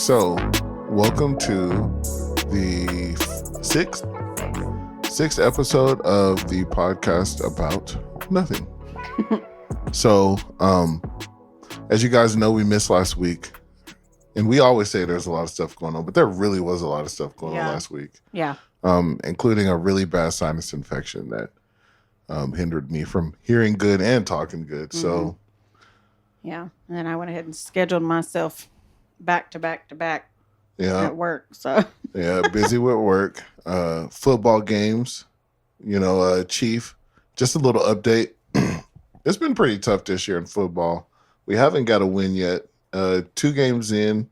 So welcome to the sixth episode of the podcast about nothing. So, as you guys know, we missed last week, and we always say there's a lot of stuff going on, but there really was a lot of stuff going on last week. Yeah. Including a really bad sinus infection that hindered me from hearing good and talking good. So, yeah, and then I went ahead and scheduled myself back to back at work. So busy with work, football games. Chief. Just a little update. It's been pretty tough this year in football. We haven't got a win yet. 2 games in.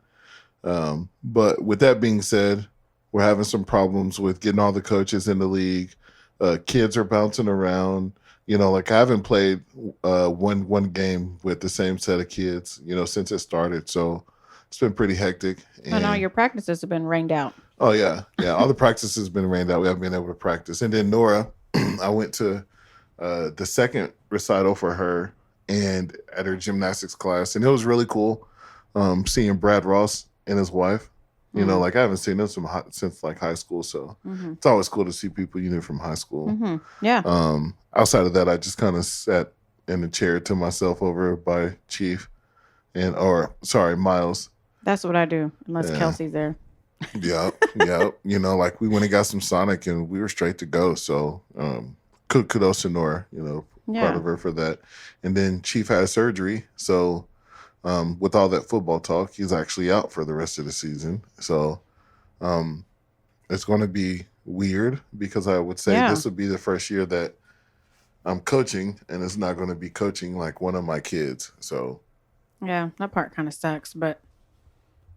But with that being said, we're having some problems with getting all the coaches in the league. Kids are bouncing around. I haven't played one game with the same set of kids, since it started. So it's been pretty hectic. And all your practices have been rained out. Oh, yeah. Yeah, all the practices have been rained out. We haven't been able to practice. And then Nora, I went to the second recital for her and at her gymnastics class. And it was really cool seeing Brad Ross and his wife. I haven't seen them since high school. So it's always cool to see people you knew from high school. Yeah. Outside of that, I just kind of sat in a chair to myself over by Chief Miles. That's what I do, unless Kelsey's there. Yep. We went and got some Sonic and we were straight to go. So kudos to Nora, proud of her for that. And then Chief had surgery. So with all that football talk, he's actually out for the rest of the season. So it's going to be weird because I would say this would be the first year that I'm coaching and it's not going to be coaching like one of my kids. So yeah, that part kind of sucks, but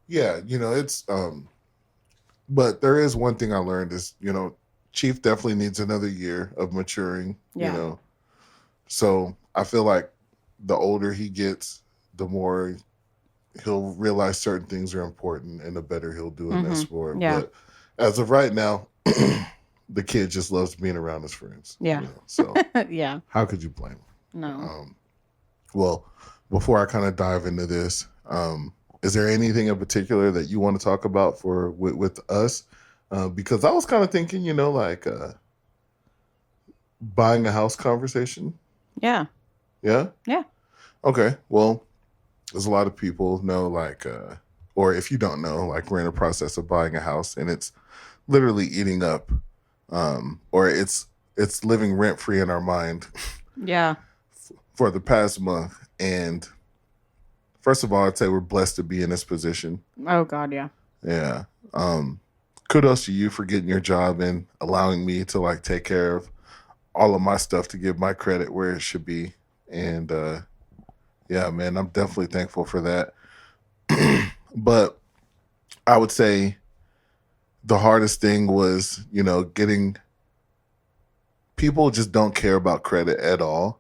yeah, it's but there is one thing I learned is, Chief definitely needs another year of maturing, So I feel like the older he gets, the more he'll realize certain things are important and the better he'll do in that sport. Yeah. But as of right now, the kid just loves being around his friends. Yeah. So yeah. how could you blame him? No. Well, before I kind of dive into this, is there anything in particular that you want to talk about with us? Because I was kind of thinking, buying a house conversation. Yeah. Yeah? Yeah. Okay. Well, there's a lot of people know, or if you don't know, we're in the process of buying a house and it's literally eating up, or it's living rent free in our mind. Yeah. For the past month. And first of all, I'd say we're blessed to be in this position. Oh God, yeah. Yeah. Kudos to you for getting your job and allowing me to take care of all of my stuff to give my credit where it should be. And yeah, man, I'm definitely thankful for that. But I would say the hardest thing was, getting people just don't care about credit at all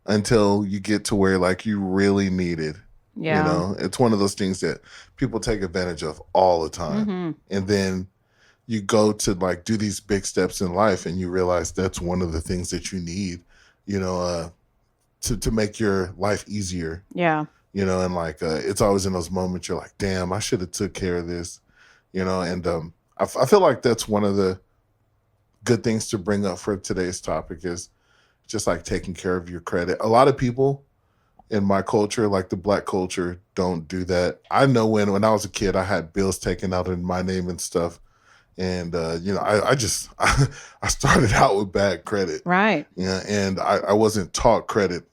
until you get to where you really need it. Yeah. It's one of those things that people take advantage of all the time. And then you go to do these big steps in life and you realize that's one of the things that you need, to make your life easier. Yeah. And it's always in those moments you're like, damn, I should have took care of this, and I feel like that's one of the good things to bring up for today's topic is just taking care of your credit. A lot of people in my culture, the Black culture, don't do that. I know when I was a kid, I had bills taken out in my name and stuff. And, I started out with bad credit. Right. Yeah. And I wasn't taught credit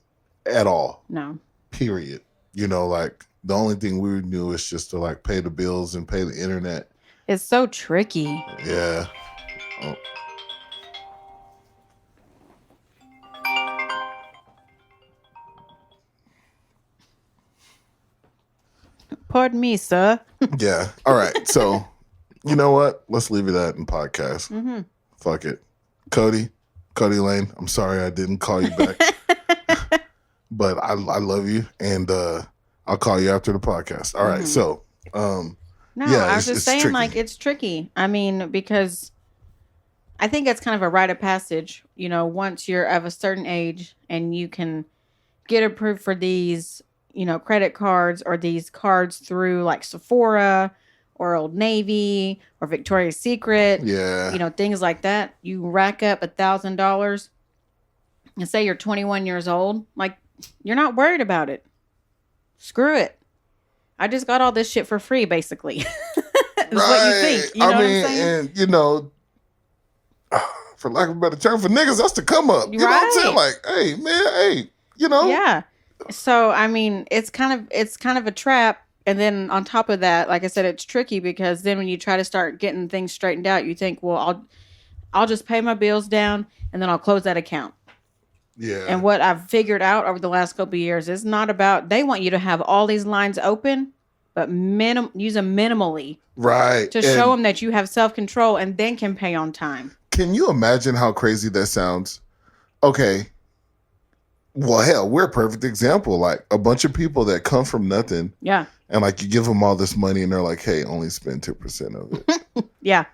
at all. No. Period. The only thing we knew is just to pay the bills and pay the internet. It's so tricky. Yeah. Oh. Pardon me, sir. Yeah. All right. So, you know what? Let's leave it at in podcast. Fuck it. Cody Lane, I'm sorry I didn't call you back. But I love you, and I'll call you after the podcast. All right. So, no, I was just saying, tricky. It's tricky. I mean, because I think it's kind of a rite of passage. Once you're of a certain age and you can get approved for these, credit cards or these cards through Sephora or Old Navy or Victoria's Secret. Yeah. You know, things like that. You rack up $1,000 and say you're 21 years old. Like, you're not worried about it. Screw it. I just got all this shit for free, basically. Is right. What you think. You know what I'm saying? And, you know, for lack of a better term, for niggas, that's the come up. You know what I'm saying? Like, hey, man, hey, you know? Yeah. So, I mean, it's kind of a trap. And then on top of that, like I said, it's tricky because then when you try to start getting things straightened out, you think, well, I'll just pay my bills down and then I'll close that account. Yeah. And what I've figured out over the last couple of years is not about, they want you to have all these lines open, but use them minimally. Right. To show them that you have self-control and then can pay on time. Can you imagine how crazy that sounds? Okay. Well, hell, we're a perfect example. Like a bunch of people that come from nothing. Yeah. And like you give them all this money and they're like, hey, only spend 2% of it. Yeah.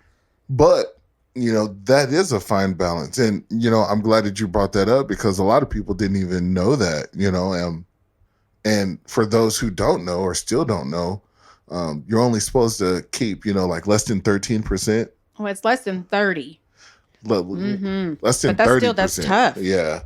But, you know, that is a fine balance. And, you know, I'm glad that you brought that up because a lot of people didn't even know that, you know. And for those who don't know or still don't know, you're only supposed to keep, you know, like less than 13%. Well, it's less than 30. Less than 30%. But that's tough. Yeah.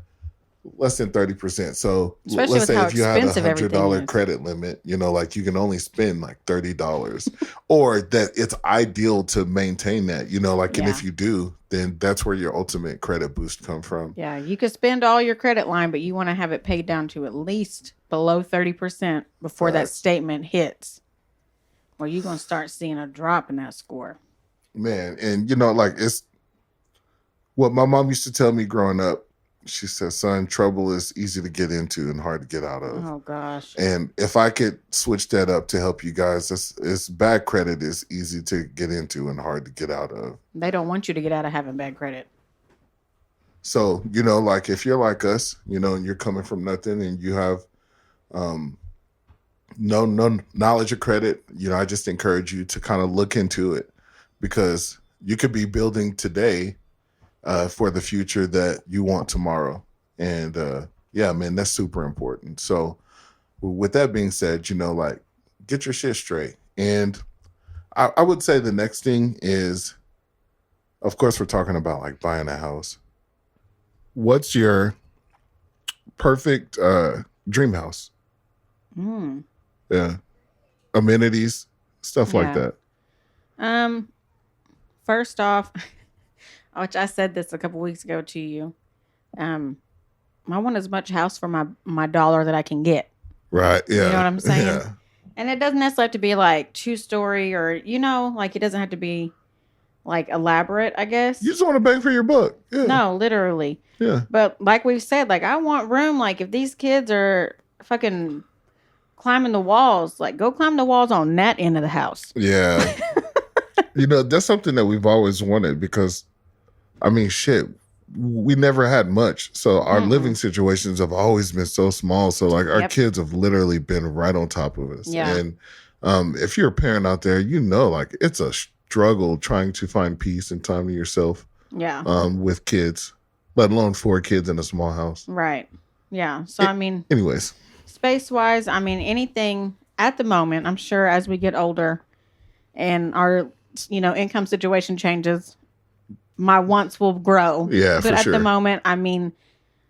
Less than 30%. So especially let's say if you have $100 credit limit, you know, like you can only spend like $30 or that it's ideal to maintain that, you know, like, and if you do, then that's where your ultimate credit boost come from. Yeah. You could spend all your credit line, but you want to have it paid down to at least below 30% before that statement hits. Or you're going to start seeing a drop in that score. Man. And you know, like it's what my mom used to tell me growing up. She said, son, trouble is easy to get into and hard to get out of. Oh, gosh. And if I could switch that up to help you guys, it's bad credit is easy to get into and hard to get out of. They don't want you to get out of having bad credit. So, you know, like if you're like us, you know, and you're coming from nothing and you have no knowledge of credit, you know, I just encourage you to kind of look into it because you could be building today for the future that you want tomorrow. And yeah, man, that's super important. So with that being said, you know, like get your shit straight. And I would say the next thing is, of course, we're talking about like buying a house. What's your perfect dream house? Yeah. Amenities, stuff like that. First off, which I said this a couple weeks ago to you. I want as much house for my dollar that I can get. Right. Yeah. You know what I'm saying? Yeah. And it doesn't necessarily have to be like 2-story or, you know, like it doesn't have to be like elaborate, I guess. You just want to bang for your buck. Yeah. No, literally. Yeah. But like we've said, like I want room. Like if these kids are fucking climbing the walls, like go climb the walls on that end of the house. Yeah. You know, that's something that we've always wanted because I mean, shit, we never had much. So our living situations have always been so small. So like our kids have literally been right on top of us. Yeah. And if you're a parent out there, you know, like it's a struggle trying to find peace and time to yourself. Yeah. With kids, let alone 4 kids in a small house. Right. Yeah. So, I mean, anyways, space wise, I mean, anything at the moment, I'm sure as we get older and our, you know, income situation changes, my wants will grow. Yeah, but for sure. At the moment, I mean,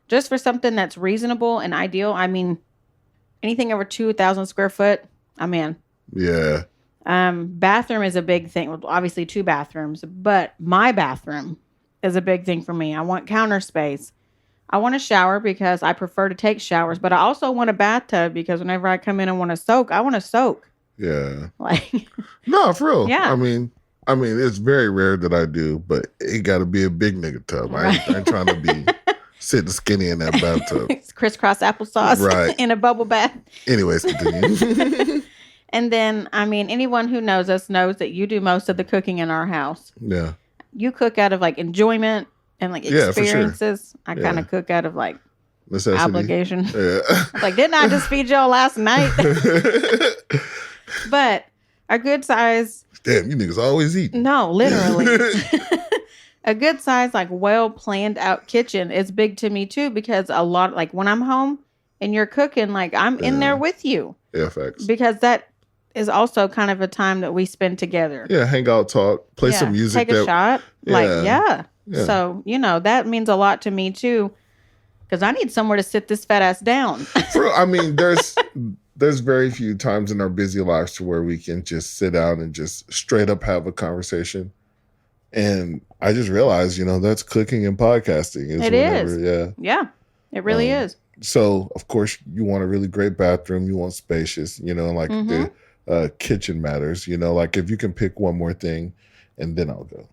just for something that's reasonable and ideal, I mean, anything over 2,000 square foot, I'm in. Yeah. Bathroom is a big thing. Well, obviously 2 bathrooms, but my bathroom is a big thing for me. I want counter space. I want a shower because I prefer to take showers, but I also want a bathtub because whenever I come in and want to soak, I want to soak. Yeah. Like, no, for real. Yeah. I mean, it's very rare that I do, but it got to be a big nigga tub. Right. I ain't trying to be sitting skinny in that bathtub. It's crisscross applesauce in a bubble bath. Anyways, continue. And then, I mean, anyone who knows us knows that you do most of the cooking in our house. Yeah. You cook out of like enjoyment and like experiences. Yeah, I kind of cook out of like necessity. Obligation. Yeah. Like, didn't I just feed y'all last night? But a good size. Damn, you niggas always eat. No, literally. A good size, like well planned out kitchen is big to me too, because a lot, like when I'm home and you're cooking, like I'm in there with you. Yeah, facts. Because that is also kind of a time that we spend together. Yeah, hang out, talk, play some music. Take a shot. Yeah. So, that means a lot to me too. Because I need somewhere to sit this fat ass down. I mean, there's very few times in our busy lives to where we can just sit down and just straight up have a conversation. And I just realized, that's cooking and podcasting. It is. Yeah. Yeah, it really is. So, of course, you want a really great bathroom. You want spacious, like the kitchen matters. Like if you can pick one more thing, and then I'll go.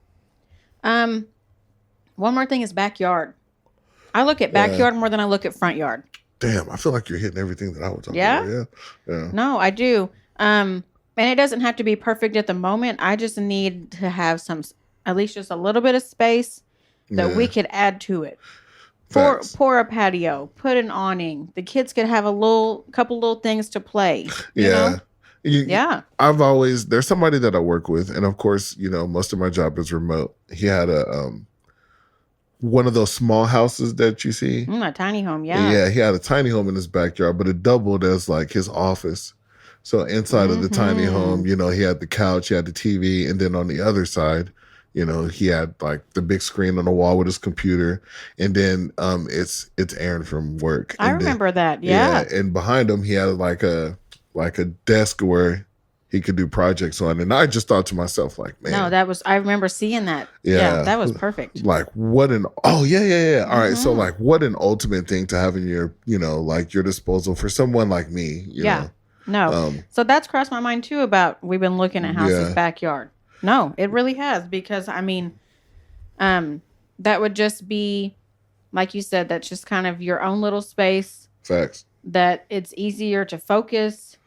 One more thing is backyard. I look at backyard more than I look at front yard. Damn, I feel like you're hitting everything that I was talking about. Yeah. No, I do. And it doesn't have to be perfect at the moment. I just need to have at least just a little bit of space that we could add to it. Pour a patio, put an awning. The kids could have couple little things to play. You know? There's somebody that I work with, and of course, most of my job is remote. He had one of those small houses that you see. A tiny home, yeah. Yeah, he had a tiny home in his backyard, but it doubled as like his office. So inside of the tiny home, he had the couch, he had the TV, and then on the other side, he had like the big screen on the wall with his computer, and then it's Aaron from work. I remember that, yeah. And behind him, he had like a desk where he could do projects on. And I just thought to myself, like, man. No, I remember seeing that. Yeah, that was perfect. Like, All right. So, like, what an ultimate thing to have in your, like your disposal for someone like me, you know? No. So that's crossed my mind too we've been looking at houses backyard. No, it really has, because I mean, that would just be, like you said, that's just kind of your own little space. Facts. That it's easier to focus,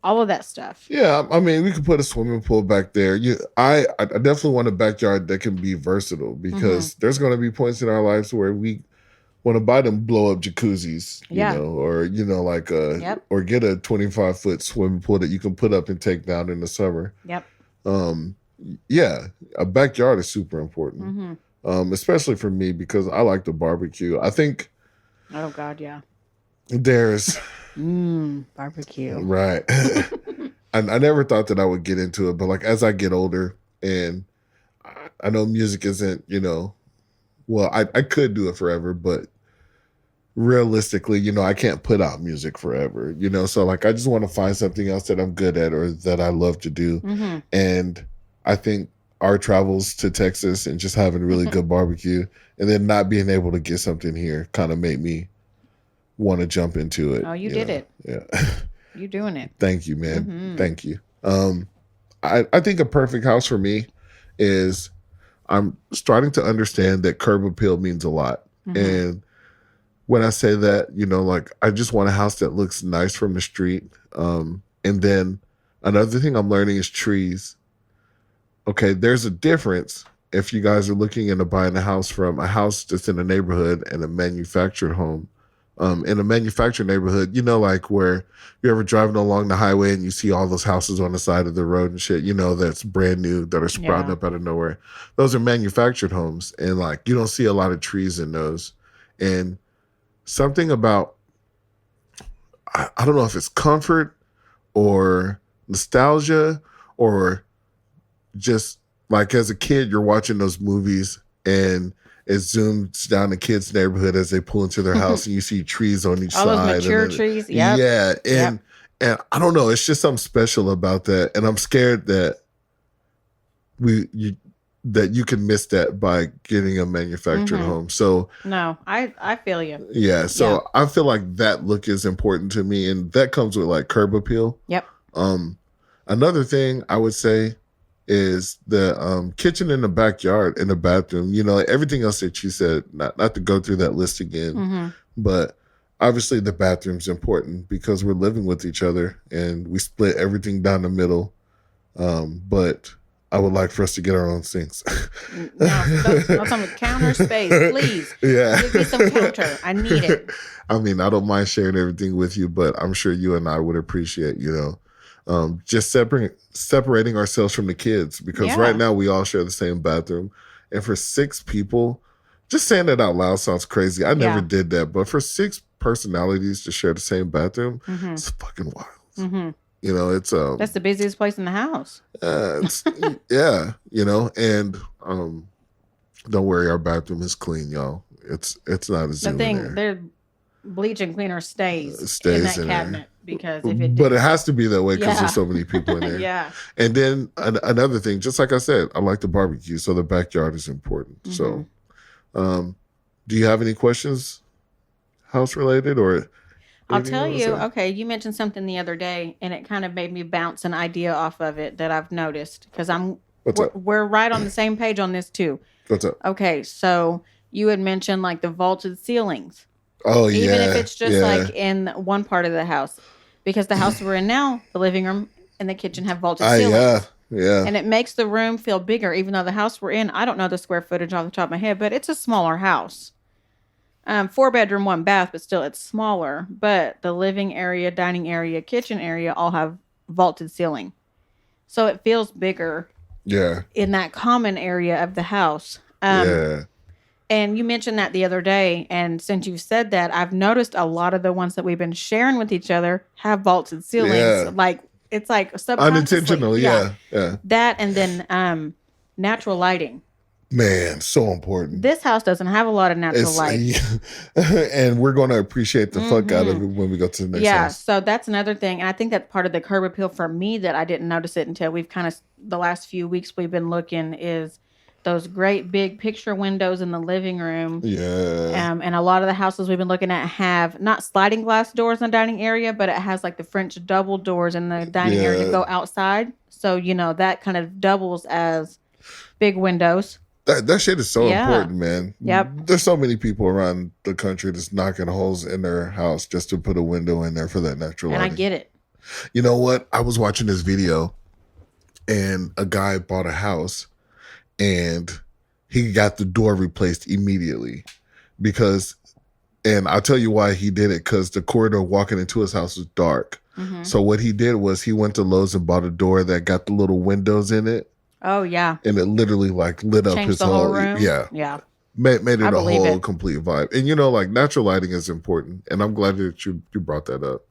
all of that stuff. Yeah, I mean, we could put a swimming pool back there. I definitely want a backyard that can be versatile, because there's going to be points in our lives where we want to buy them blow up jacuzzis, or or get a 25-foot swimming pool that you can put up and take down in the summer. Yep. A backyard is super important, especially for me, because I like to barbecue. I think. Oh God, yeah. There's barbecue. Right. I never thought that I would get into it, but like as I get older, and I know music isn't, well, I could do it forever, but realistically, I can't put out music forever, so like I just want to find something else that I'm good at or that I love to do. And I think our travels to Texas and just having really good barbecue and then not being able to get something here kind of made me want to jump into it. Oh, you did it. Yeah. You're doing it. Thank you, man. Thank you. I think a perfect house for me is I'm starting to understand that curb appeal means a lot. And when I say that, like I just want a house that looks nice from the street. And then another thing I'm learning is trees. Okay, there's a difference if you guys are looking into buying a house from a house that's in a neighborhood and a manufactured home. In a manufactured neighborhood, like where you're ever driving along the highway and you see all those houses on the side of the road and shit, that's brand new, that are sprouting up out of nowhere. Those are manufactured homes. And like, you don't see a lot of trees in those. And something about, I don't know if it's comfort or nostalgia or just like as a kid, you're watching those movies and it zooms down the kids' neighborhood as they pull into their house and you see trees on each side. All those mature trees. Yep. Yeah. And I don't know, it's just something special about that. And I'm scared that you can miss that by getting a manufactured home. So no, I feel you. Yeah. So I feel like that look is important to me, and that comes with like curb appeal. Yep. Another thing I would say is the kitchen in the backyard and the bathroom. Everything else that you said, not to go through that list again, but obviously the bathroom's important because we're living with each other and we split everything down the middle. But I would like for us to get our own sinks. No, some counter space, please. Yeah. Give me some counter. I need it. I mean, I don't mind sharing everything with you, but I'm sure you and I would appreciate, just separating ourselves from the kids, because right now we all share the same bathroom. And for 6 people, just saying that out loud sounds crazy. I never did that. But for 6 personalities to share the same bathroom, it's fucking wild. You know, That's the busiest place in the house. it's yeah, you know, and don't worry, our bathroom is clean, y'all. It's not a The zoo in thing, there. their bleaching cleaner It stays in stays that in there. cabinet because if it But it didn't, has to be that way because there's yeah, so many people in there. yeah. And then another thing, just like I said, I like the barbecue, so the backyard is important. Mm-hmm. So, do you have any questions, house related, or I'll anything you tell want to you, say? okay, you mentioned something the other day and it kind of made me bounce an idea off of it that I've noticed because What's up? we're right on the same page on this too. What's up? Okay, so you had mentioned like the vaulted ceilings, Oh yeah, even if it's just yeah, like in one part of the house, because the house we're in now, the living room and the kitchen have vaulted ceilings. yeah, And it makes the room feel bigger, even though the house we're in, I don't know the square footage off the top of my head, but it's a smaller house. 4 bedroom, 1 bath, but still it's smaller. But the living area, dining area, kitchen area all have vaulted ceiling. So it feels bigger yeah, in that common area of the house. yeah. And you mentioned that the other day. And since you've said that, I've noticed a lot of the ones that we've been sharing with each other have vaulted ceilings. Yeah. Like it's like subconsciously. Unintentional, yeah. That and then natural lighting. Man, so important. This house doesn't have a lot of natural light. And we're going to appreciate the fuck out of it when we go to the next Yeah, house. so that's another thing. And I think that's part of the curb appeal for me that I didn't notice it until we've kind of, the last few weeks we've been looking is those great big picture windows in the living room. Yeah. And a lot of the houses we've been looking at have not sliding glass doors in the dining area, but it has like the French double doors in the dining area to go outside. So, you know, that kind of doubles as big windows. That shit is so Yeah. important, man. Yep. There's so many people around the country that's knocking holes in their house just to put a window in there for that natural And lighting. I get it. You know what? I was watching this video and a guy bought a house and he got the door replaced immediately because, and I'll tell you why he did it, because the corridor walking into his house was dark. Mm-hmm. So what he did was he went to Lowe's and bought a door that got the little windows in it. Oh, yeah. And it literally like lit up Changed his the whole room. Yeah. Yeah. Made it I a believe whole it. complete vibe. And you know, like natural lighting is important. And I'm glad that you brought that up.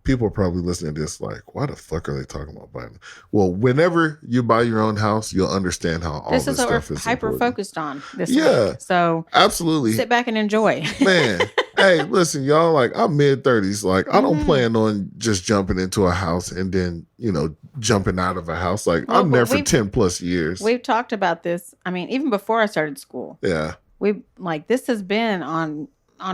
People are probably listening to this like, why the fuck are they talking about buying? Well, whenever you buy your own house, you'll understand how all this This is what stuff we're is hyper important. focused on this Yeah. week. So Absolutely. sit back and enjoy. Man, hey, listen, y'all, like I'm mid-30s. Like I don't Mhm. plan on just jumping into a house and then, you know, jumping out of a house. Like Well, I'm there but for we've- 10 plus years. We've talked about this. I mean, even before I started school, Yeah. we like this has been on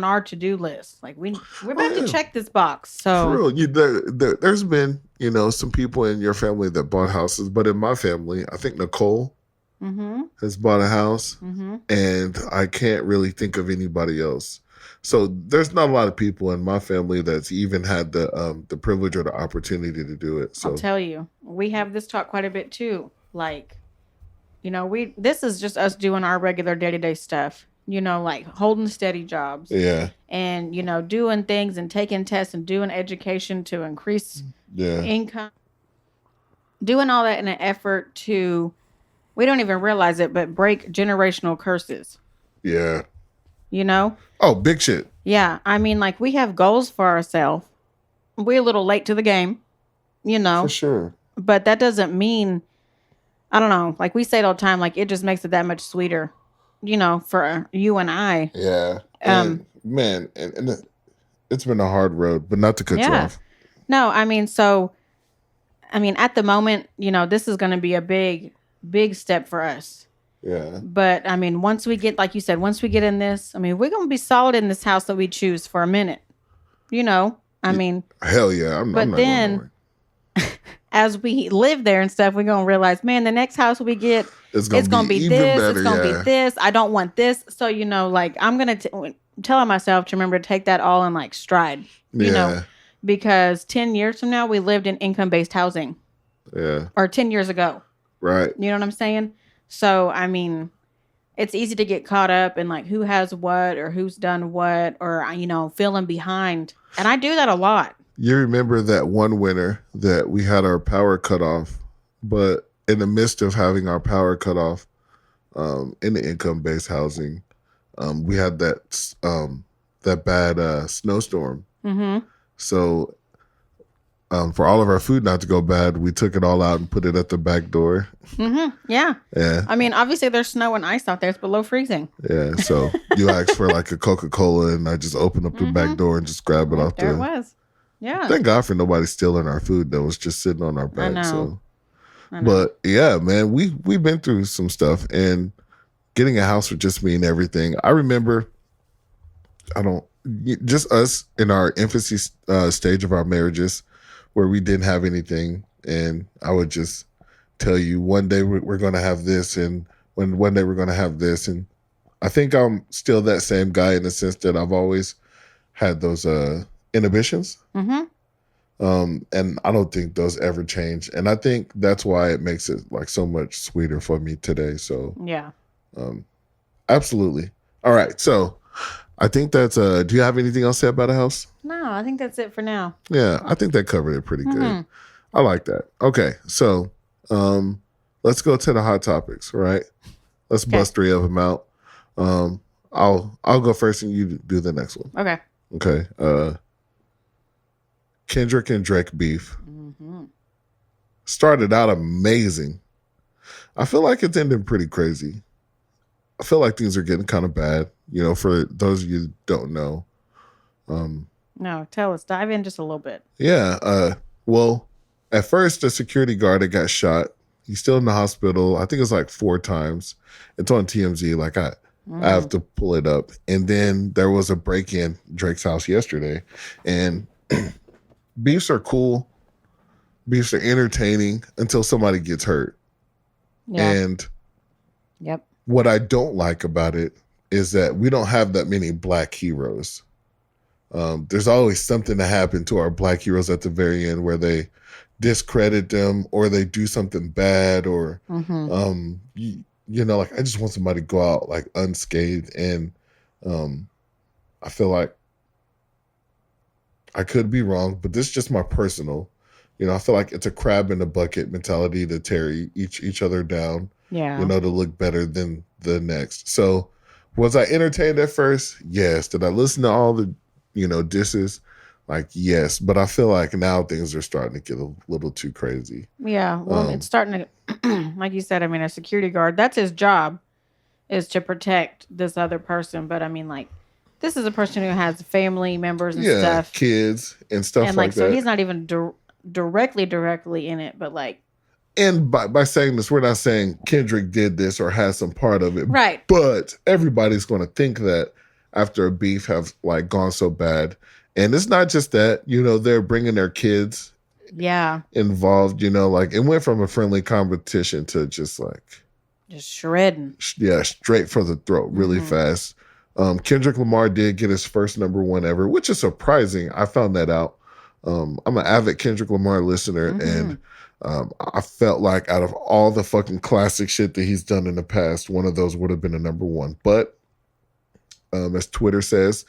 our to-do list. Like we're about yeah. to check this box. For So real, there's been, you know, some people in your family that bought houses, but in my family, I think Nicole mm-hmm, has bought a house, mm-hmm. and I can't really think of anybody else. So there's not a lot of people in my family that's even had the privilege or the opportunity to do it. So I'll tell you, we have this talk quite a bit too. Like, you know, this is just us doing our regular day-to-day stuff. You know, like holding steady jobs. yeah, And, you know, doing things and taking tests and doing education to increase yeah, income. Doing all that in an effort to, we don't even realize it, but break generational curses. yeah. You know? Oh, big shit. Yeah. I mean, like we have goals for ourselves. We're a little late to the game, you know? For sure. But that doesn't mean, I don't know, like we say it all the time, like it just makes it that much sweeter, you know, for you and I. Yeah. And, man, and it's been a hard road, but not to cut you off. No, I mean, at the moment, you know, this is going to be a big, big step for us. Yeah. But I mean, once we get, like you said, once we get in this, I mean, we're going to be solid in this house that we choose for a minute. You know, I mean, hell yeah. I'm not then, going as we live there and stuff, we're going to realize, man, the next house we get, it's going to be even this, better, it's going to yeah. be this. I don't want this. So, you know, like I'm going to telling myself to remember to take that all in like stride, you know, because 10 years from now, we lived in income-based housing. Yeah. Or 10 years ago. Right. You know what I'm saying? So, I mean, it's easy to get caught up in like who has what or who's done what or, you know, feeling behind. And I do that a lot. You remember that one winter that we had our power cut off, but in the midst of having our power cut off in the income-based housing, we had that bad snowstorm. Mm-hmm. So for all of our food not to go bad, we took it all out and put it at the back door. Yeah. Yeah. I mean, obviously there's snow and ice out there. It's below freezing. Yeah. So you asked for like a Coca-Cola, and I just open up the back door and just grab it off there. It was. Yeah. Thank God for nobody stealing our food that was just sitting on our back. I know. But yeah, man, we've been through some stuff, and getting a house with just me and everything. I remember, just us in our infancy stage of our marriages, where we didn't have anything, and I would just tell you, one day we're going to have this, and one day we're going to have this, and I think I'm still that same guy in the sense that I've always had those inhibitions. And I don't think those ever change. And I think that's why it makes it like so much sweeter for me today. So yeah. Absolutely. All right. So I think that's do you have anything else to say about a house? No, I think that's it for now. Yeah, I think that covered it pretty good. I like that. Okay. So let's go to the hot topics, right? Let's bust 3 of them out. I'll go first and you do the next one. Okay. Okay. Kendrick and Drake beef started out amazing. I feel like it's ending pretty crazy. I feel like things are getting kind of bad. You know, for those of you who don't know. No, tell us. Dive in just a little bit. Yeah. Well, at first, the security guard that got shot, he's still in the hospital. I think it's like 4 times. It's on TMZ. Like I have to pull it up. And then there was a break-in Drake's house yesterday, and beefs are cool. Beefs are entertaining until somebody gets hurt. Yeah. And what I don't like about it is that we don't have that many black heroes. There's always something to happen to our black heroes at the very end where they discredit them or they do something bad or, you know, like I just want somebody to go out like unscathed. And I feel like I could be wrong, but this is just my personal, you know, I feel like it's a crab in the bucket mentality to tear each other down, you know, to look better than the next. So was I entertained at first? Yes. Did I listen to all the, you know, disses? Like, yes. But I feel like now things are starting to get a little too crazy. Yeah. Well, it's starting to, like you said, I mean, a security guard, that's his job, is to protect this other person. But I mean, like, this is a person who has family members and stuff. Kids and stuff and like that. So he's not even directly in it, but like. And by saying this, we're not saying Kendrick did this or has some part of it. Right. But everybody's going to think that after a beef have like gone so bad. And it's not just that, you know, they're bringing their kids involved, you know, like it went from a friendly competition to just shredding. Yeah, straight for the throat really fast. Kendrick Lamar did get his first #1 ever, which is surprising. I found that out. I'm an avid Kendrick Lamar listener, and I felt like out of all the fucking classic shit that he's done in the past, one of those would have been a #1. But as Twitter says,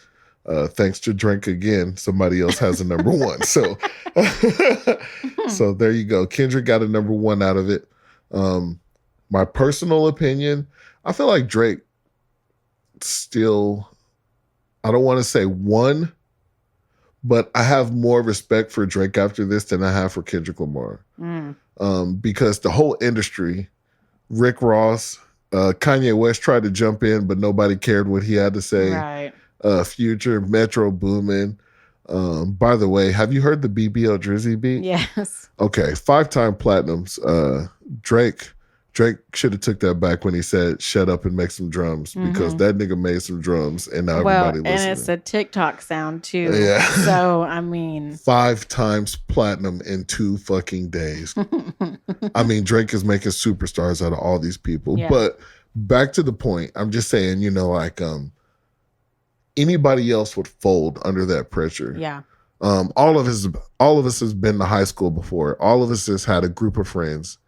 thanks to Drink again, somebody else has a #1. So, so there you go. Kendrick got a #1 out of it. My personal opinion, I feel like Drake still, I don't want to say won, but I have more respect for Drake after this than I have for Kendrick Lamar. Because the whole industry, Rick Ross, Kanye West tried to jump in, but nobody cared what he had to say. Right. Future, Metro Boomin. By the way, have you heard the BBL Drizzy beat? Yes. Okay, 5-time platinums. Drake should have took that back when he said, shut up and make some drums, because that nigga made some drums and now everybody listening. And it's a TikTok sound too. Yeah. So, I mean. 5 times platinum in 2 fucking days. I mean, Drake is making superstars out of all these people. Yeah. But back to the point, I'm just saying, you know, like anybody else would fold under that pressure. Yeah. All of us has been to high school before. All of us has had a group of friends.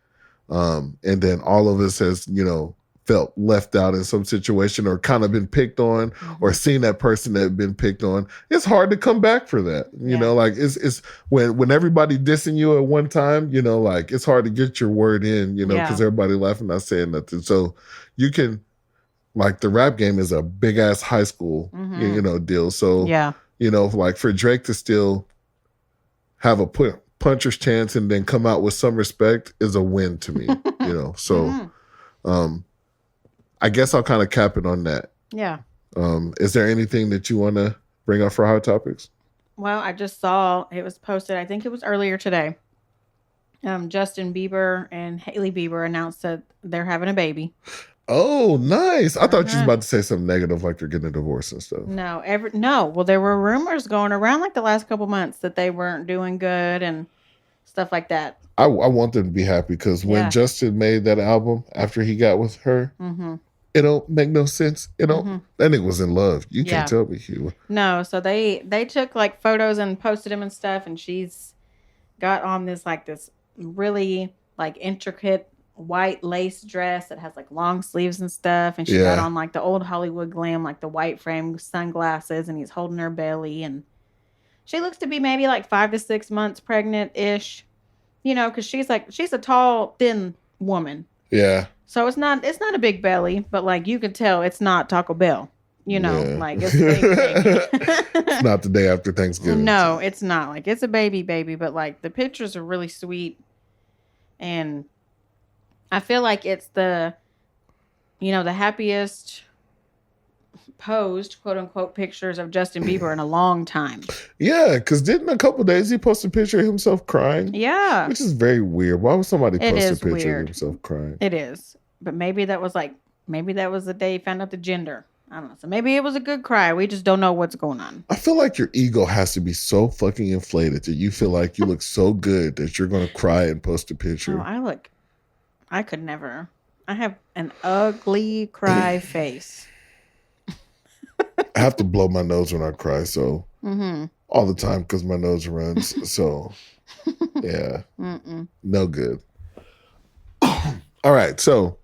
And then all of us has, you know, felt left out in some situation or kind of been picked on or seen that person that had been picked on. It's hard to come back for that. You know, like it's when everybody dissing you at one time, you know, like it's hard to get your word in, you know, because everybody laughing, not saying nothing. So you can, like, the rap game is a big ass high school, you know, deal. So, you know, like for Drake to still have a puncher's chance and then come out with some respect is a win to me. So I guess I'll kind of cap it on that. Yeah. Is there anything that you want to bring up for Hot Topics? Well, I just saw it was posted. I think it was earlier today. Justin Bieber and Hailey Bieber announced that they're having a baby. Oh, nice. I thought you was about to say something negative, like they're getting a divorce and stuff. No. Well, there were rumors going around like the last couple months that they weren't doing good and stuff like that. I want them to be happy because when Justin made that album after he got with her, it don't make no sense. That nigga was in love. You can't tell me he was. No, so they took like photos and posted them and stuff, and she's got on this really like intricate white lace dress that has like long sleeves and stuff, and she got on like the old Hollywood glam, like the white frame sunglasses, and he's holding her belly, and she looks to be maybe like 5 to 6 months pregnant ish, because she's a tall, thin woman. Yeah. So it's not a big belly, but like you can tell it's not Taco Bell. Like it's baby. It's not the day after Thanksgiving. No, it's not. Like it's a baby, but like the pictures are really sweet, and I feel like it's the happiest posed quote unquote pictures of Justin Bieber in a long time. Yeah, because didn't a couple days he post a picture of himself crying? Yeah, which is very weird. Why would somebody post a picture of himself crying? It is, but maybe that was the day he found out the gender. I don't know. So maybe it was a good cry. We just don't know what's going on. I feel like your ego has to be so fucking inflated that you feel like you look so good that you're going to cry and post a picture. Oh, I could never. I have an ugly cry face. I have to blow my nose when I cry, so all the time because my nose runs. So, yeah, no good. All right, so,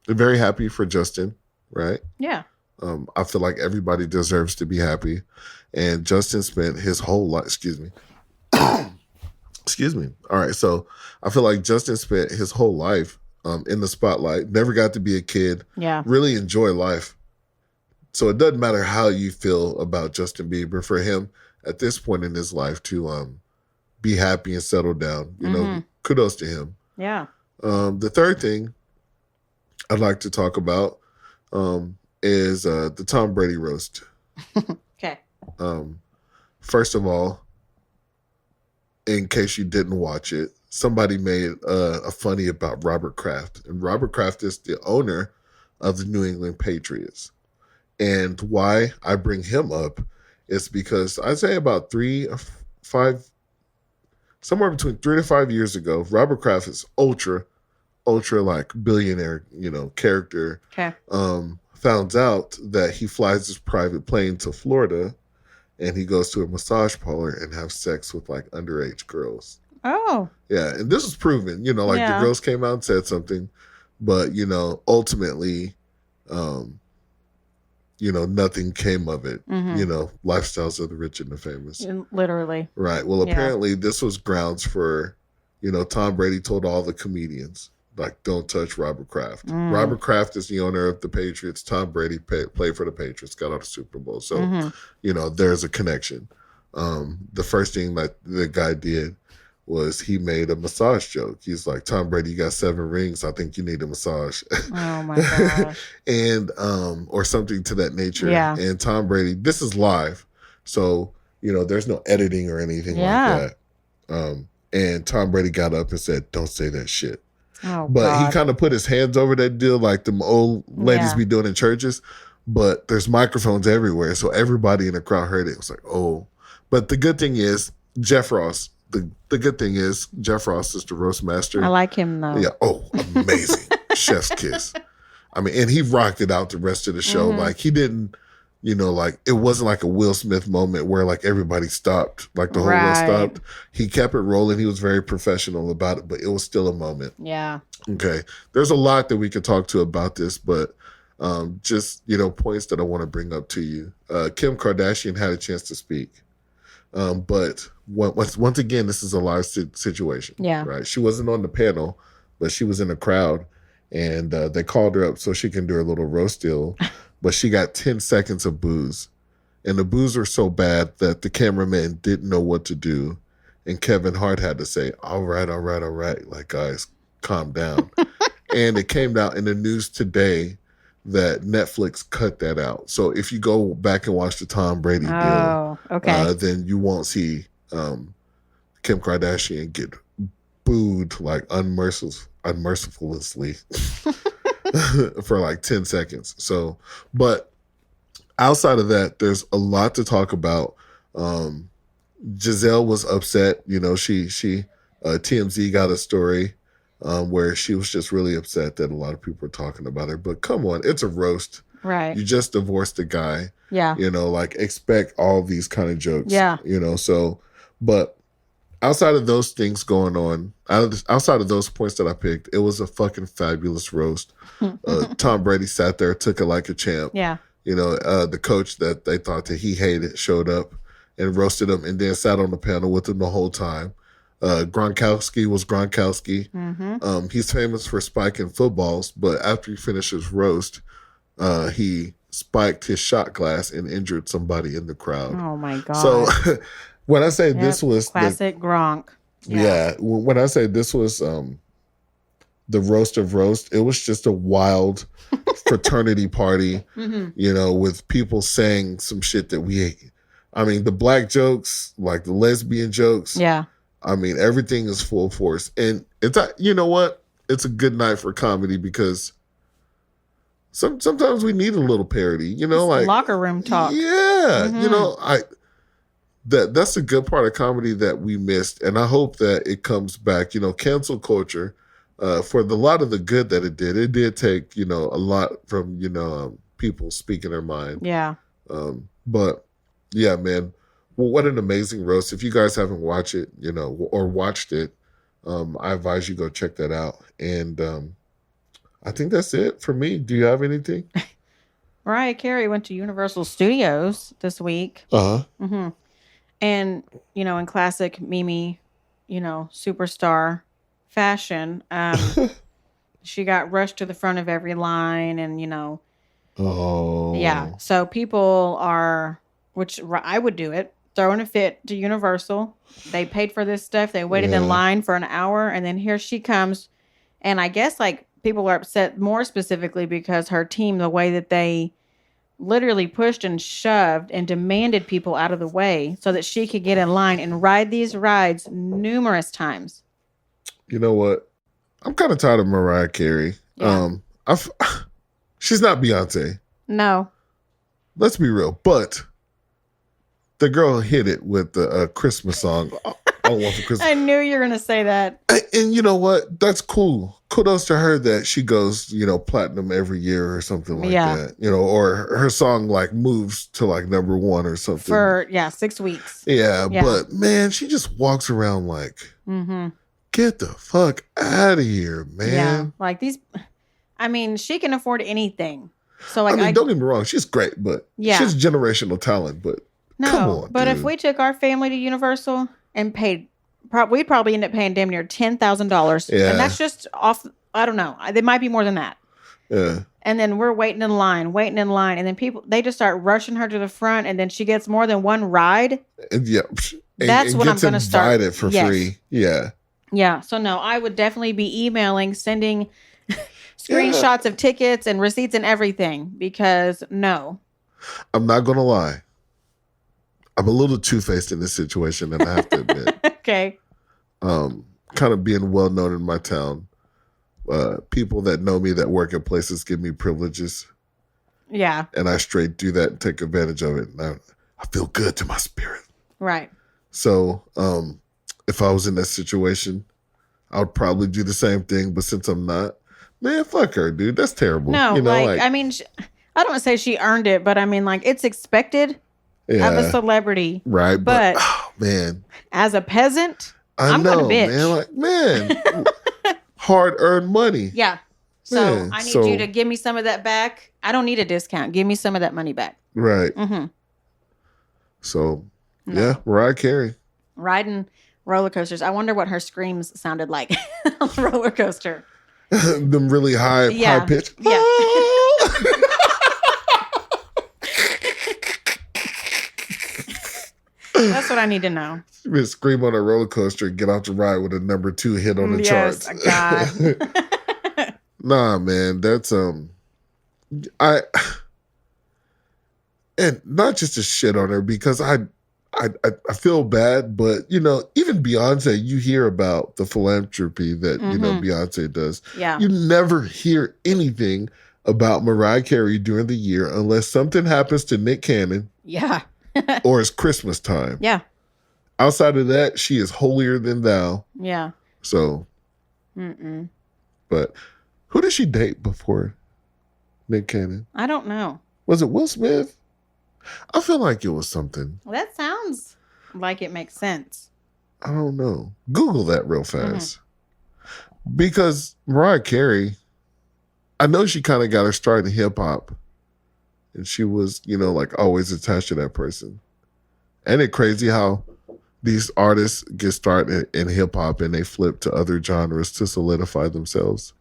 very happy for Justin, right? Yeah. I feel like everybody deserves to be happy, and Justin spent his whole life. Excuse me. Excuse me. All right, so I feel like Justin spent his whole life in the spotlight. Never got to be a kid. Yeah. Really enjoy life. So it doesn't matter how you feel about Justin Bieber. For him, at this point in his life, to be happy and settle down, kudos to him. Yeah. The third thing I'd like to talk about is the Tom Brady roast. Okay. First of all, in case you didn't watch it, somebody made a funny about Robert Kraft. And Robert Kraft is the owner of the New England Patriots. And why I bring him up is because I'd say about somewhere between 3 to 5 years ago, Robert Kraft is ultra like billionaire, character. Okay. Found out that he flies his private plane to Florida and he goes to a massage parlor and have sex with like underage girls. Oh. Yeah. And this was proven, the girls came out and said something, but, ultimately, nothing came of it. Lifestyles of the rich and the famous. Literally. Right. Well, apparently this was grounds for, Tom Brady told all the comedians, like, don't touch Robert Kraft. Robert Kraft is the owner of the Patriots. Tom Brady played for the Patriots, got out of the Super Bowl. So, there's a connection. The first thing that the guy did was he made a massage joke. He's like, Tom Brady, you got 7 rings. I think you need a massage. Oh my gosh. And, or something to that nature. Yeah. And Tom Brady, this is live. So, there's no editing or anything like that. And Tom Brady got up and said, don't say that shit. Oh, but God. he kind of put his hands over that deal like the old ladies be doing in churches. But there's microphones everywhere. So everybody in the crowd heard it. It was like, oh. But the good thing is, Jeff Ross, the good thing is Jeff Ross is the roast master. I like him though. Yeah. Oh, amazing. Chef's kiss. I mean, and he rocked it out the rest of the show. Like he didn't, like it wasn't like a Will Smith moment where like everybody stopped, like the whole world stopped. He kept it rolling. He was very professional about it, but it was still a moment. Yeah. Okay. There's a lot that we could talk to about this, but just, points that I want to bring up to you. Kim Kardashian had a chance to speak. But once again, this is a live situation. Yeah. Right. She wasn't on the panel, but she was in the crowd, and they called her up so she can do her little roast deal. But she got 10 seconds of booze, and the booze were so bad that the cameraman didn't know what to do, And Kevin Hart had to say, all right. Like, guys, calm down. And it came out in the news today that Netflix cut that out. So if you go back and watch the Tom Brady deal, okay. Then you won't see Kim Kardashian get booed like unmercifully for like 10 seconds. So, but outside of that, there's a lot to talk about. Giselle was upset. You know, she TMZ got a story where she was just really upset that a lot of people were talking about her. But come on, it's a roast. Right. You just divorced a guy. Yeah. You know, like expect all these kind of jokes. Yeah. You know, so, but outside of those things going on, outside of those points that I picked, it was a fucking fabulous roast. Tom Brady sat there, took it like a champ. Yeah. You know, the coach that they thought that he hated showed up and roasted him and then sat on the panel with him the whole time. Gronkowski was Gronkowski. Mm-hmm. He's famous for spiking footballs, but after he finished his roast, he spiked his shot glass and injured somebody in the crowd. Oh, my God. So when I say this was classic Gronk. Yeah. When I say this was the roast of roast, it was just a wild fraternity party, you know, with people saying some shit that we hate. I mean, the black jokes, like the lesbian jokes. Yeah. I mean, everything is full force. And it's, you know what? It's a good night for comedy because sometimes we need a little parody, you know, It's like locker room talk. Yeah. You know, that's a good part of comedy that we missed. And I hope that it comes back. You know, cancel culture, for a lot of the good that it did take, you know, a lot from, you know, people speaking their mind. Yeah. But yeah, man, well, what an amazing roast. If you guys haven't watched it, you know, or watched it, I advise you go check that out. And I think that's it for me. Do you have anything? Mariah Carey went to Universal Studios this week. Uh-huh. And, you know, in classic Mimi, you know, superstar fashion, she got rushed to the front of every line and, you know. Oh. Yeah. So people are, which I would do it, throwing a fit to Universal. They paid for this stuff. They waited in line for an hour. And then here she comes. And I guess like people are upset more specifically because her team, the way that they literally pushed and shoved and demanded people out of the way so that she could get in line and ride these rides numerous times. You know what? I'm kind of tired of Mariah Carey. Yeah. She's not Beyonce. No. Let's be real. But the girl hit it with the Christmas song. All One for Christmas. I knew you were going to say that. And you know what? That's cool. Kudos to her that she goes, you know, platinum every year or something like that. You know, or her song like moves to like number 1 or something. For, 6 weeks. Yeah, but man, she just walks around like, get the fuck out of here, man. Yeah, like these, I mean, she can afford anything. So like, I mean, don't get me wrong, she's great, but she's generational talent, but come on, but dude. if we took our family to Universal and paid, we'd probably end up paying damn near $10,000. Yeah. And that's just off, I don't know. There might be more than that. Yeah. And then we're waiting in line. And then they just start rushing her to the front. And then she gets more than one ride. Yeah. That's when I'm going to start. Invited for free. Yeah. Yeah. So no, I would definitely be emailing, sending screenshots of tickets and receipts and everything because no. I'm not going to lie. I'm a little two-faced in this situation, and I have to admit. Okay. Kind of being well known in my town. People that know me that work at places give me privileges. Yeah. And I straight do that and take advantage of it. And I feel good to my spirit. Right. So if I was in that situation, I would probably do the same thing. But since I'm not, man, fuck her, dude. That's terrible. No, you know, I mean, I don't want to say she earned it, but I mean, like, it's expected of a celebrity. Right. But oh, man. As a peasant, I'm gonna bitch. Man. Like, man. Hard-earned money. Yeah. So Man, I need you to give me some of that back. I don't need a discount. Give me some of that money back. Right. Mm-hmm. So, yeah, Mariah Carey. Riding roller coasters. I wonder what her screams sounded like on the roller coaster. Them really high pitch. Yeah. That's what I need to know. She been scream on a roller coaster and get off the ride with a number 2 hit on the charts. God. Nah, man, that's I and not just to shit on her because I feel bad, but even Beyonce, you hear about the philanthropy that Beyonce does. Yeah. You never hear anything about Mariah Carey during the year unless something happens to Nick Cannon. Yeah. Or it's Christmas time. Yeah. Outside of that, she is holier than thou. Yeah. So. But who did she date before Nick Cannon? I don't know. Was it Will Smith? I feel like it was something. Well, that sounds like it makes sense. I don't know. Google that real fast. Because Mariah Carey, I know she kind of got her start in hip hop. And she was, like always attached to that person. Ain't it crazy how these artists get started in hip hop and they flip to other genres to solidify themselves?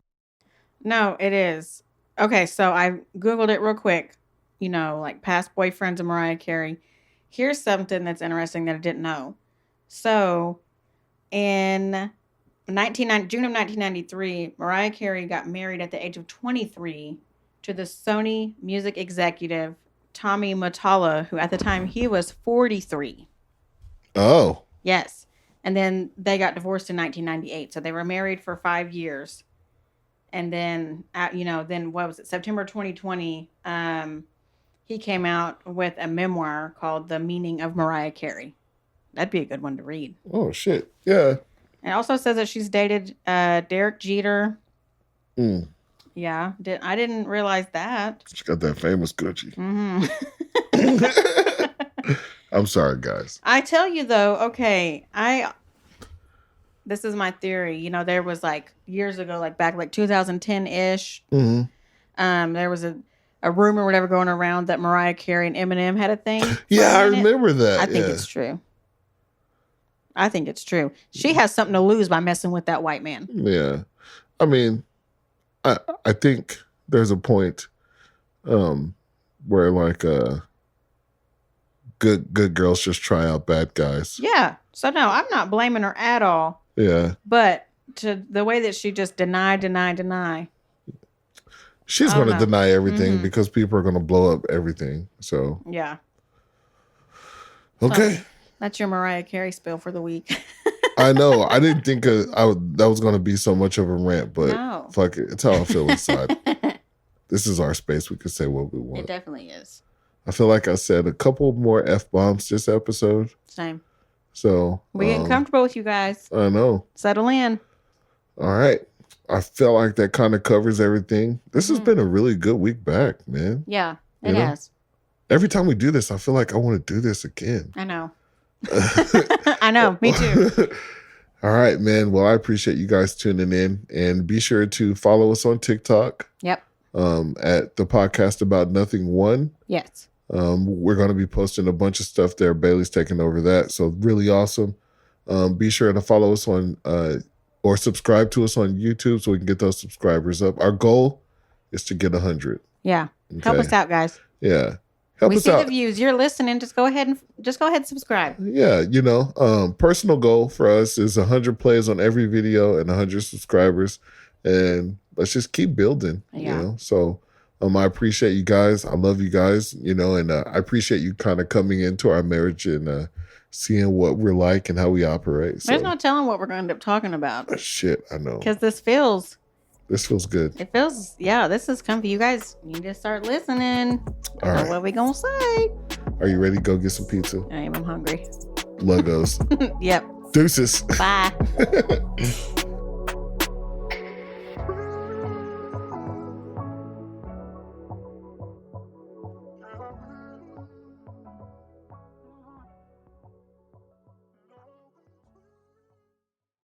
No, it is. Okay, so I Googled it real quick. Like past boyfriends of Mariah Carey. Here's something that's interesting that I didn't know. So, in June of 1993, Mariah Carey got married at the age of 23 to the Sony music executive Tommy Mottola, who at the time he was 43. Oh. Yes. And then they got divorced in 1998. So they were married for 5 years. And then, then what was it? September 2020, he came out with a memoir called The Meaning of Mariah Carey. That'd be a good one to read. Oh, shit. Yeah. It also says that she's dated Derek Jeter. Yeah. I didn't realize that. She got that famous Gucci. Mm-hmm. I'm sorry, guys. I tell you, though, okay, this is my theory. There was like years ago, like back like 2010-ish. There was a rumor or whatever going around that Mariah Carey and Eminem had a thing. Yeah, I remember that. I think it's true. I think it's true. She has something to lose by messing with that white man. Yeah. I mean, I think there's a point where like good girls just try out bad guys. Yeah. So no, I'm not blaming her at all. Yeah. But to the way that she just deny. She's going to deny everything because people are going to blow up everything. So. Yeah. Okay. So, that's your Mariah Carey spill for the week. I know. I didn't think that was going to be so much of a rant, but fuck it. It's how I feel inside. This is our space. We can say what we want. It definitely is. I feel like I said a couple more F-bombs this episode. Same. So. We're getting comfortable with you guys. I know. Settle in. All right. I feel like that kind of covers everything. This has been a really good week back, man. Yeah, it has. Every time we do this, I feel like I want to do this again. I know. I know. Me too. All right, man. Well, I appreciate you guys tuning in, and be sure to follow us on TikTok. Yep. At the podcast About Nothing One. Yes. We're going to be posting a bunch of stuff there. Bailey's taking over that, so really awesome. Be sure to follow us on or subscribe to us on YouTube so we can get those subscribers up. Our goal is to get 100. Yeah. Okay? Help us out, guys. Yeah. Help us out. We see the views. You're listening. Just go ahead and subscribe. Yeah. Personal goal for us is 100 plays on every video and 100 subscribers. And let's just keep building. Yeah. So I appreciate you guys. I love you guys, and I appreciate you kind of coming into our marriage and seeing what we're like and how we operate. So. There's no telling what we're going to end up talking about. Shit, I know. Because this feels good. It feels, this is comfy. You guys need to start listening. All right. What we going to say? Are you ready to go get some pizza? I am. I'm hungry. Logos. Yep. Deuces. Bye.